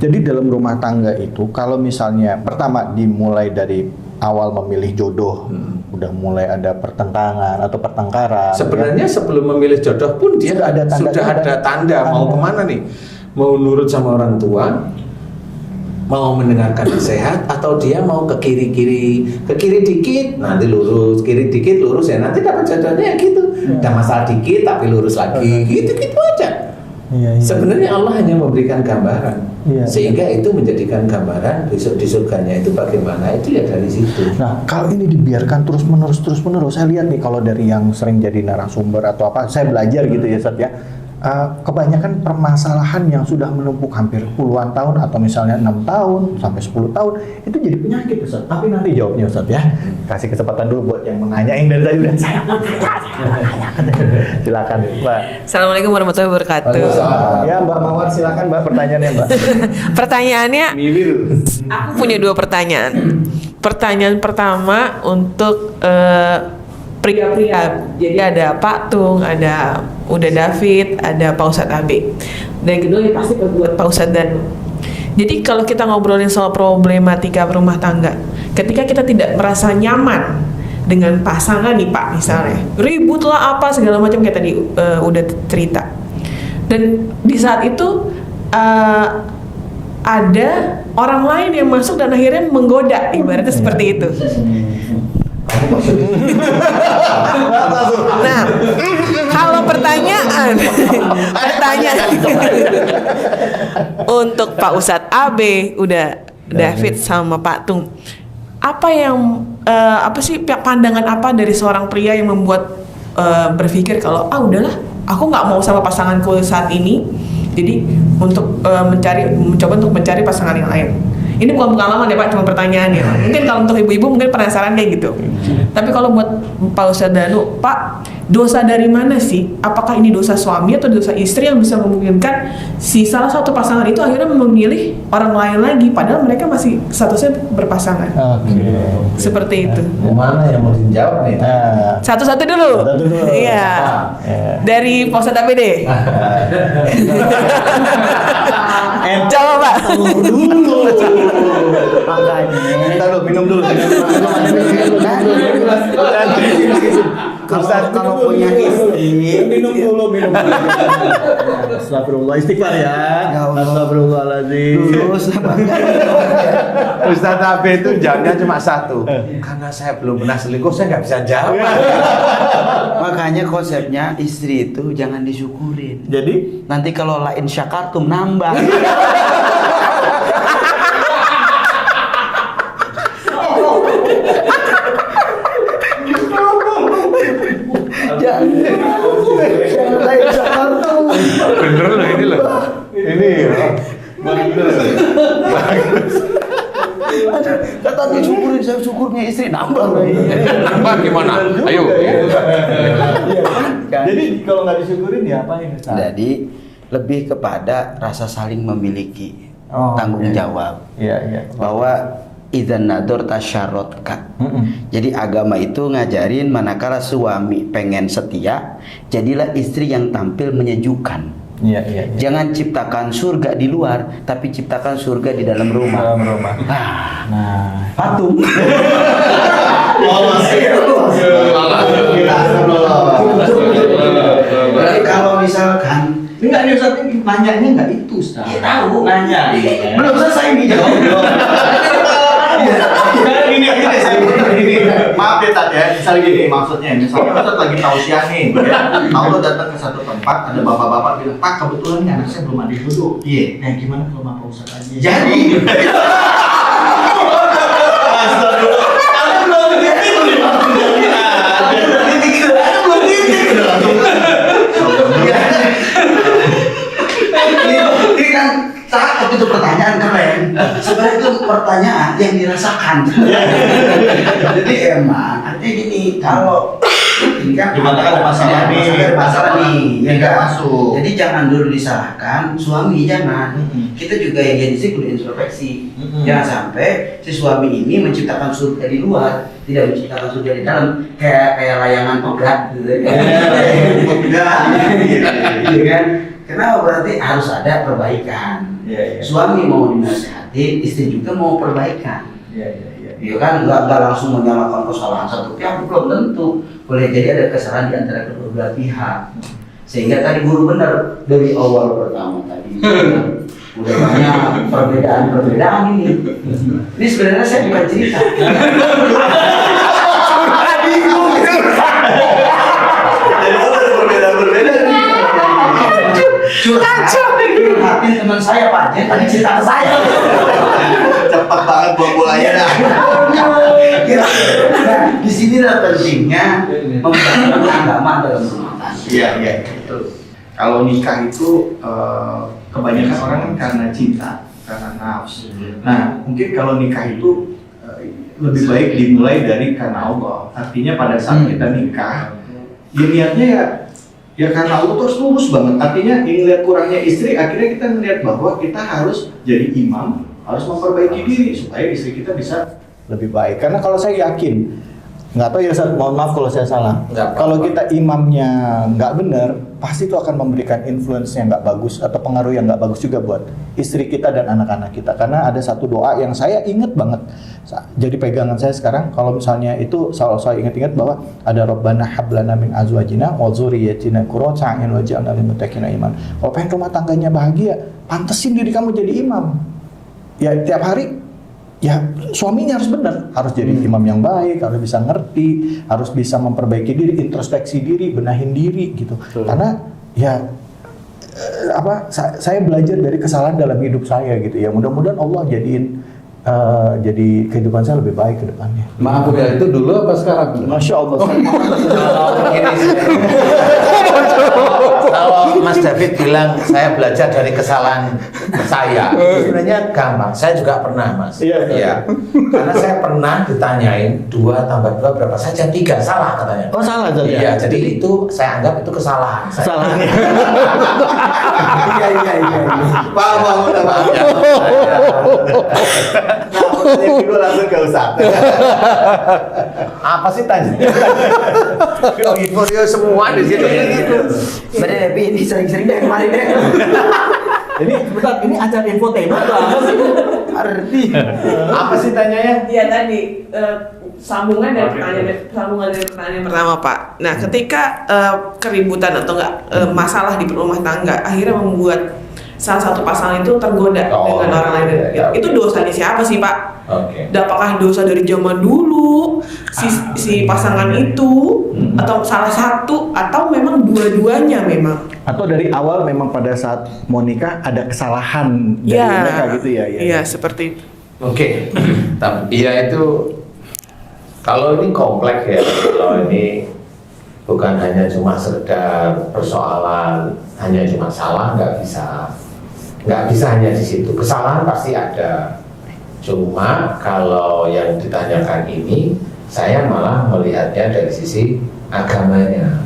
Jadi dalam rumah tangga itu kalau misalnya pertama dimulai dari awal memilih jodoh, udah mulai ada pertentangan atau pertengkaran. Sebenarnya sebelum memilih jodoh pun dia sudah ada tanda mau kemana nih, mau nurut sama orang tua, mau mendengarkan nasihat, atau dia mau ke kiri dikit nanti lurus, kiri dikit lurus, ya nanti dapat jodohnya ya gitu. Ada masalah dikit tapi lurus lagi, gitu aja. Sebenarnya Allah hanya memberikan gambaran, sehingga itu menjadikan gambaran besok di surganya itu bagaimana, itu ya dari situ. Nah, kalau ini dibiarkan terus menerus, saya lihat nih kalau dari yang sering jadi narasumber atau apa, saya belajar gitu ya Ustaz ya. Kebanyakan permasalahan yang sudah menumpuk hampir puluhan tahun atau misalnya 6 tahun sampai 10 tahun itu jadi penyakit Ustaz. Tapi nanti jawabnya Ustaz ya. Kasih kesempatan dulu buat yang menanya yang dari tadi udah saya silakan Mbak. Assalamualaikum warahmatullahi wabarakatuh. Ya Mbak Mawar silakan Mbak pertanyaannya Mbak. Pertanyaannya, aku punya 2 pertanyaan. Pertanyaan pertama untuk pria-pria. Jadi ada Pak Tung, ada Uda David, ada Pak Ustadz Abe. Dan kedua ya pasti buat Pak Ustadz Danu. Jadi kalau kita ngobrolin soal problematika rumah tangga, ketika kita tidak merasa nyaman dengan pasangan nih Pak misalnya, ribut lah apa segala macam kayak tadi udah cerita. Dan di saat itu ada orang lain yang masuk dan akhirnya menggoda, ibaratnya seperti itu. Nah, kalau pertanyaan untuk Pak Ustadz Abe, udah David sama Pak Tung, apa yang apa sih pandangan apa dari seorang pria yang membuat berpikir kalau udahlah, aku nggak mau sama pasanganku saat ini, jadi untuk mencoba untuk mencari pasangan yang lain. Ini bukan pengalaman ya Pak, cuma pertanyaan ya. Mungkin kalau untuk ibu-ibu mungkin penasaran kayak gitu. Tapi kalau buat Pak Ustadz Danu, Pak, dosa dari mana sih? Apakah ini dosa suami atau dosa istri yang bisa memungkinkan si salah satu pasangan itu akhirnya memilih orang lain lagi, padahal mereka masih statusnya berpasangan? Seperti itu. Mana yang mau dijawab nih? Satu-satu dulu. Iya. Dari Pak Ustadz Abe deh. Coba Pak. Makanya. Minum dulu. Kalau punya istri minum dulu. Astagfirullah, istighfar ya. Astagfirullahaladzim. Ustadz Abe itu jawabnya cuma satu. Karena saya belum pernah selingkuh, saya nggak bisa jawab. Makanya konsepnya istri itu jangan disyukurin. Jadi nanti kalau lain syakartum nambah. Jangan lain syakartum. Bener loh ini loh. Ini bagus. Kata disyukurin, saya syukurnya istri nambah. Nambah gimana? Ayo. Jadi kalau nggak disyukurin ya apain? Jadi lebih kepada rasa saling memiliki tanggung jawab. Iya. Bahwa idzan nador tasyarrotka. Jadi agama itu ngajarin manakala suami pengen setia, jadilah istri yang tampil menyejukkan. Iya. Jangan ciptakan surga di luar, tapi ciptakan surga di dalam rumah. Nah, patung. Berarti kalau misalkan enggak nih Ustaz, nanyanya enggak itu Ustaz. Iya tahu nanya. Belum selesai dijawab. Gini. Maaf ya Tat ya, misalnya gini maksudnya Ustaz lagi tausiah nih ya. Allah datang ke satu tempat, ada bapak-bapak bilang, Pak kebetulan nih anak saya belum ada jodoh. Iya. Nah gimana kalau Bapak Ustaz aja? Jadi ini kan cakep itu pertanyaan keren. Sebenarnya itu pertanyaan yang dirasakan. Jadi emang artinya gini, kalau ini kan ada masalah nih, yang nggak masuk. Jadi jangan dulu disalahkan suami, jangan. Kita juga yang jadi istri perlu introspeksi. Jangan sampai si suami ini menciptakan surga di luar, tidak menciptakan surga di dalam, kayak layangan pegat gitu. Pegat, gitu kan? Kenapa? Berarti harus ada perbaikan. Iya, iya. Suami mau dinasihati, istri juga mau perbaikan. Iya, iya, iya. Ya kan, nggak langsung menyalahkan kesalahan satu pihak, belum tentu. Boleh jadi ada kesalahan di antara kedua belah pihak. Sehingga tadi guru benar dari awal pertama tadi. Udah banyak perbedaan ini. Ini sebenarnya saya bukan cerita. Curhatin teman saya Pak Jen, tadi cerita ke saya. Cepat banget bawa bolanya dah. Nah, di sinilah pentingnya membangun agama dalam rumah tangga. Iya, iya. Kalau nikah itu kebanyakan orang kan karena cinta, karena nafsu. Nah, mungkin kalau nikah itu lebih baik dimulai dari karena Allah. Artinya pada saat kita nikah, ya niatnya ya karena Allah terus lurus banget. Artinya ngelihat kurangnya istri, akhirnya kita melihat bahwa kita harus jadi imam, harus memperbaiki diri supaya istri kita bisa Lebih baik. Karena kalau saya yakin, nggak tahu ya Ustaz, mohon maaf kalau saya salah. Nggak apa-apa. Kalau kita imamnya nggak benar, pasti itu akan memberikan influence yang nggak bagus atau pengaruh yang nggak bagus juga buat istri kita dan anak-anak kita. Karena ada satu doa yang saya ingat banget, jadi pegangan saya sekarang. Kalau misalnya itu selalu saya ingat-ingat bahwa ada Rabbana hablana min azwajina wa dzurriyyatina qurrata a'yun waj'alna lil muttaqina iman. Kalau pengen rumah tangganya bahagia, pantesin diri kamu jadi imam. Ya tiap hari. Ya suaminya harus benar, harus jadi imam yang baik, harus bisa ngerti, harus bisa memperbaiki diri, introspeksi diri, benahin diri gitu. Karena ya saya belajar dari kesalahan dalam hidup saya gitu ya. Mudah-mudahan Allah jadi kehidupan saya lebih baik ke depannya. Maaf ya, itu dulu apa sekarang? Masya Allah. Kalau Mas David bilang saya belajar dari kesalahan saya, sebenarnya gampang. Saya juga pernah, Mas. Iya. Karena saya pernah ditanyain 2 tambah 2 berapa? Saya jawab 3, salah katanya. Oh salah jadi. Iya, jadi itu saya anggap itu kesalahan. Salah. iya. Paham udah paham. Nah, pertanyaan kedua langsung ke Ustaz. Apa sih tanya? Oh, info semua di sini gitu. Sebenarnya Devi ini sering-sering deh kemarin deh. Ini sebentar, ini acara infotainment atau apa sih? Arti. Apa sih tanyanya? Iya tadi sambungan dari pertanyaan yang pertama Pak. Nah ketika keributan atau enggak masalah di rumah tangga akhirnya membuat salah satu pasangan itu tergoda dengan orang lain. Itu dosanya siapa sih Pak? Oke. Apakah dosa dari zaman dulu si pasangan itu atau salah satu atau memang dua-duanya memang? Atau dari awal memang pada saat mau nikah ada kesalahan dari mereka gitu ya? Iya seperti itu. Oke. Iya itu kalau ini kompleks ya. Kalau ini bukan hanya cuma sekedar persoalan hanya cuma salah, nggak bisa hanya di situ. Kesalahan pasti ada. Cuma kalau yang ditanyakan ini, saya malah melihatnya dari sisi agamanya.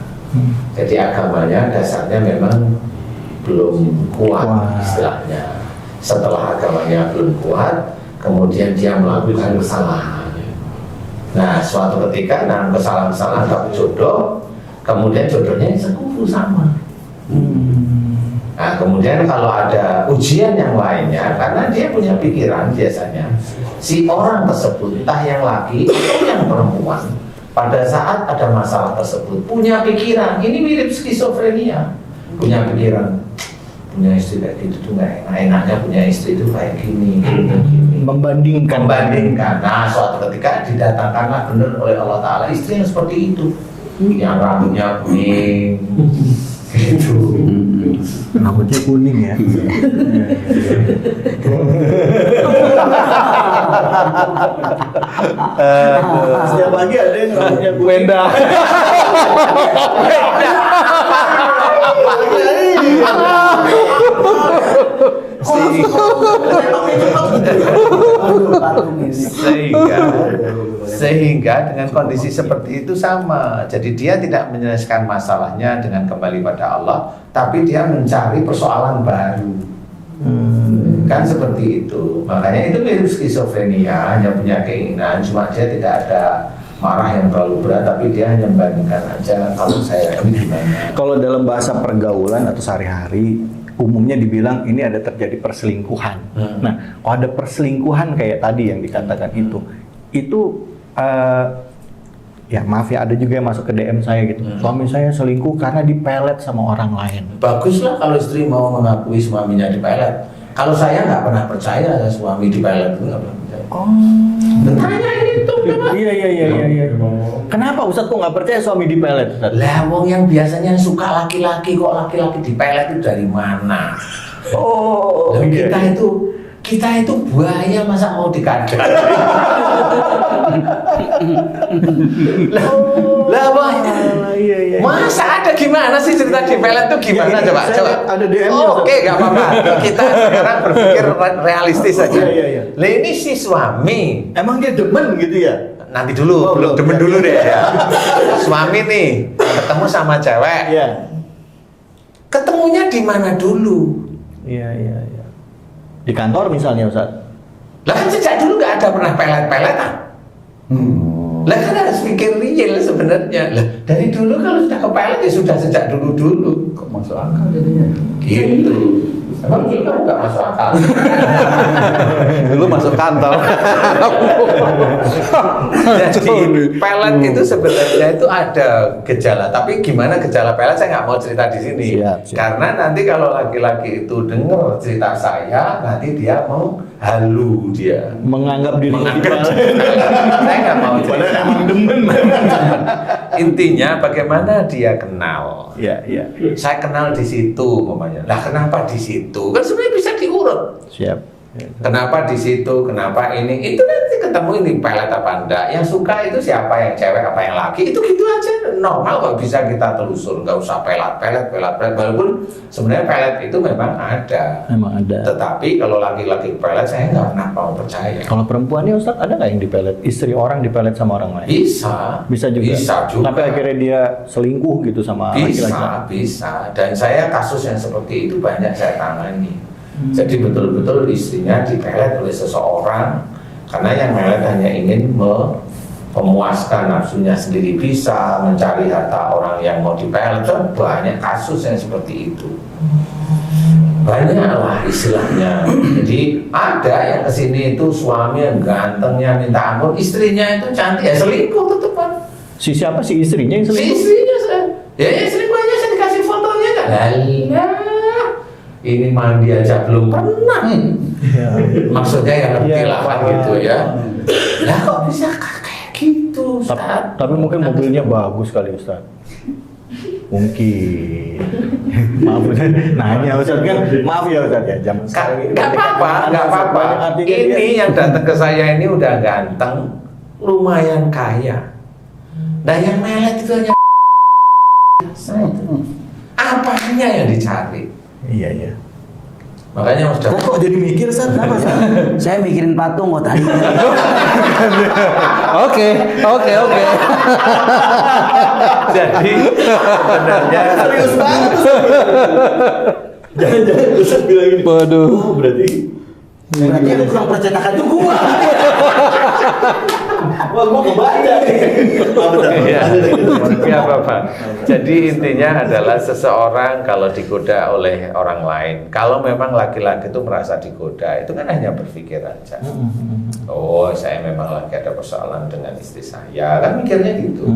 Jadi agamanya dasarnya memang belum kuat istilahnya. Setelah agamanya belum kuat, kemudian dia melakukan kesalahan. Nah, suatu ketika dalam kesalahan-kesalahan dapat jodoh, kemudian jodohnya sekufu sama. Nah, kemudian kalau ada ujian yang lainnya, karena dia punya pikiran biasanya, si orang tersebut, entah yang laki atau yang perempuan, pada saat ada masalah tersebut, punya pikiran, ini mirip skizofrenia, punya pikiran, punya istri kayak gitu tuh nggak enak, enaknya punya istri itu kayak gini. Membandingkan. Nah, suatu ketika didatangkanlah benar oleh Allah Ta'ala istri yang seperti itu, yang rambutnya kuning, gitu. Rambutnya kuning ya. Setiap pagi ada yang rambutnya gue. Wenda. Sehingga dengan kondisi seperti itu sama. Jadi dia tidak menyelesaikan masalahnya dengan kembali pada Allah, tapi dia mencari persoalan baru. Kan seperti itu. Makanya itu mirip skizofrenia, hanya punya keinginan, cuma dia tidak ada marah yang terlalu berat, tapi dia hanya membandingkan aja kalau saya ini gimana. Kalau dalam bahasa pergaulan atau sehari-hari, umumnya dibilang ini ada terjadi perselingkuhan. Nah, kalau ada perselingkuhan kayak tadi yang dikatakan itu ya maaf ya, ada juga yang masuk ke DM saya gitu. Suami saya selingkuh karena dipelet sama orang lain. Baguslah kalau istri mau mengakui suaminya dipelet. Kalau saya nggak pernah percaya suami dipelet, itu nggak pernah percaya. Tanya itu. Iya. Kenapa Ustadz kok nggak percaya suami dipelet, Ustadz? Lah, wong yang biasanya suka laki-laki kok laki-laki dipelet itu dari mana? Oh, Kita itu buaya, masa mau dikadang? Lah, Boy. Iya. Masa ada gimana sih cerita dipelet itu gimana? Iya, Coba. ada DM-nya, Oke, nggak apa-apa. Kita sekarang berpikir realistis saja. Iya. Lah, ini si suami. Emang dia demen gitu ya? Nanti dulu, belum demen dulu deh ya. Suami nih ketemu sama cewek. Iya. Ketemunya di mana dulu? Iya. Di kantor misalnya, Ustadz? Lah kan sejak dulu nggak ada pernah pelet-peletan. Lah kan harus pikir real sebenarnya. Lah dari dulu kalau sudah kepelet ya sudah sejak dulu. Kok masuk akal jadinya? Gitu. Emang dulu kamu nggak masuk akal? Dulu masuk kantor. Jadi pelet itu sebenarnya itu ada gejala. Tapi gimana gejala pelet saya nggak mau cerita di sini. Siap. Karena nanti kalau laki-laki itu dengar cerita saya, nanti dia mau halu dia. Menganggap diri Saya nggak mau cerita. emang demen. Intinya bagaimana dia kenal. Iya. Saya kenal di situ, umpamanya. Lah kenapa di situ? Kan sebenarnya bisa diurut. Siap. Kenapa di situ? Kenapa ini? Itu nanti ketemu ini pelet apa enggak. Yang suka itu siapa, yang cewek apa yang laki? Itu gitu aja. Normal kok bisa kita telusur. Nggak usah pelet. Walaupun sebenarnya pelet itu memang ada. Emang ada. Tetapi kalau laki-laki pelet saya nggak pernah mau percaya. Kalau perempuannya Ustadz ada nggak yang dipelet? Istri orang dipelet sama orang lain? Bisa juga. Bisa juga. Sampai akhirnya dia selingkuh gitu sama laki-laki. Bisa. Dan saya kasus yang seperti itu banyak saya tangani. Jadi betul-betul istrinya dipelet oleh seseorang karena yang melet hanya ingin memuaskan nafsunya sendiri, bisa mencari harta orang yang mau dipelet. Banyak kasus yang seperti itu. Banyaklah istilahnya. Jadi ada yang kesini itu suami yang gantengnya minta ampun, istrinya itu cantik ya selingkuh tetepan. Si siapa sih istrinya yang Si selingkuh? istrinya ya selingkuh aja saya dikasih fotonya kan. Ini mandi aja belum pernah. Maksudnya yang ngerti lah kan gitu ya. Lah kok bisa kayak gitu, Ustaz? Tapi mungkin mobilnya bagus kali, Ustaz. Mungkin. Maaf Ustaz, nanya Ustaz kan. Maaf ya Ustaz ya, jam sekarang. Nggak apa-apa. Ini yang datang ke saya ini udah ganteng, lumayan kaya. Nah yang melet itu hanya apanya yang dicari? Iya. Makanya Mas Dapet. Kok jadi mikir Ustaz? Kenapa Ustaz? Saya mikirin patung kok tadi. Oke. Jadi sebenarnya Serius banget Ustaz. Jangan Ustaz bilang ini. Waduh. Oh, berarti Berarti yang kurang percetakan itu gua. wah, gua kebaca nih. Iya, Bapak. Jadi intinya adalah seseorang kalau digoda oleh orang lain, kalau memang laki-laki itu merasa digoda, itu kan hanya berpikir aja. Oh, saya memang lagi ada persoalan dengan istri saya, kan mikirnya gitu.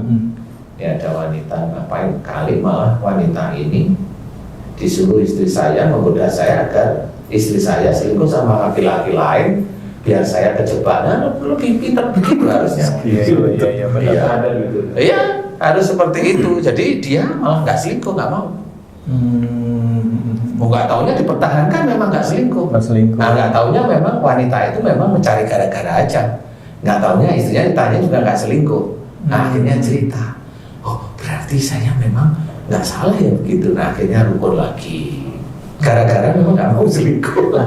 Ini ada wanita, ngapain kali malah wanita ini disuruh istri saya menggoda saya agar istri saya selingkuh sama laki-laki lain, biar saya kejebak. Nah, lebih pintar begitu harusnya. Iya, benar. Iya, harus seperti itu. Jadi dia malah nggak selingkuh, nggak mau. Mau nggak taunya dipertahankan memang nggak selingkuh. Nggak selingkuh. Nah, nggak taunya memang wanita itu memang mencari gara-gara aja. Nggak taunya istrinya ditanya juga nggak selingkuh. Nah, akhirnya cerita. Oh, berarti saya memang nggak salah ya begitu. Nah, akhirnya rukun lagi. Gara-gara memang nggak mau selingkuh.